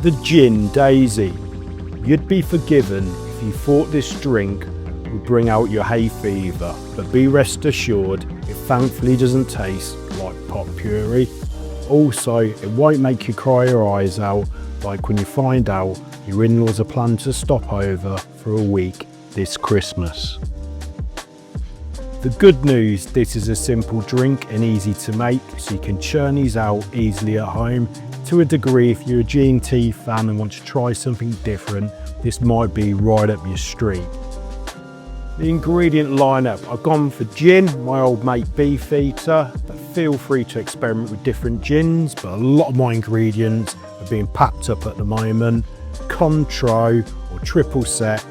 The Gin Daisy. You'd be forgiven if you thought this drink would bring out your hay fever, but be rest assured it thankfully doesn't taste like pot puree. Also, it won't make you cry your eyes out like when you find out your in-laws are planning to stop over for a week this Christmas. The good news, this is a simple drink and easy to make, so you can churn these out easily at home. To a degree, if you're a G&T fan and want to try something different, this might be right up your street. The ingredient lineup, I've gone for gin, my old mate Beefeater, but feel free to experiment with different gins, but a lot of my ingredients are being packed up at the moment. Cointreau or triple sec,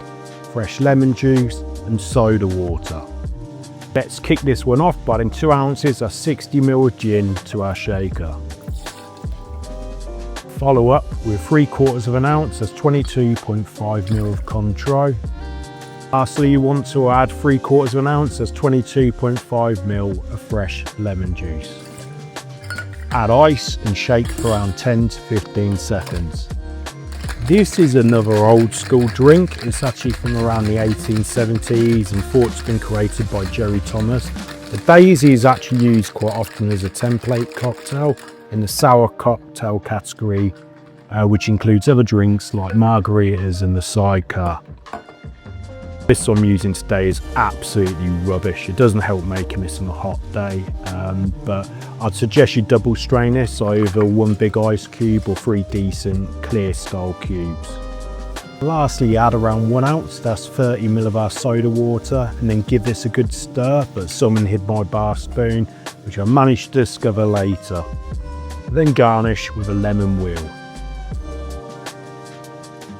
fresh lemon juice and soda water. Let's kick this one off by adding 2 ounces of 60ml of gin to our shaker. Follow up with 3/4 ounce, that's 22.5ml of Cointreau. Lastly, you want to add 3/4 ounce, that's 22.5ml of fresh lemon juice. Add ice and shake for around 10 to 15 seconds. This is another old school drink. It's actually from around the 1870s and thought to have been created by Jerry Thomas. The Daisy is actually used quite often as a template cocktail in the sour cocktail category, which includes other drinks like margaritas and the sidecar. This I'm using today is absolutely rubbish. It doesn't help making this on a hot day, but I'd suggest you double strain this over 1 big ice cube or 3 decent clear style cubes. Lastly, add around 1 ounce, that's 30ml of our soda water, and then give this a good stir, but someone hid my bar spoon, which I managed to discover later. Then garnish with a lemon wheel.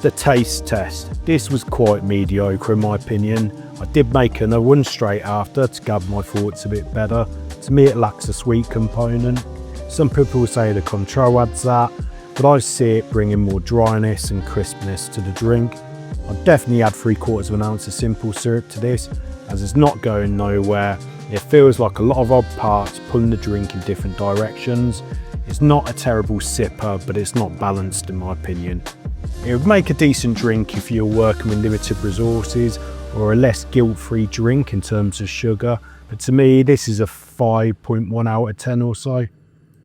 The taste test. This was quite mediocre in my opinion. I did make another one straight after to gather my thoughts a bit better. To me it lacks a sweet component. Some people say the Cointreau adds that, but I see it bringing more dryness and crispness to the drink. I'd definitely add 3/4 ounce of simple syrup to this, as it's not going nowhere. It feels like a lot of odd parts pulling the drink in different directions. It's not a terrible sipper, but it's not balanced in my opinion. It would make a decent drink if you're working with limited resources or a less guilt-free drink in terms of sugar, but to me this is a 5.1 out of 10 or so.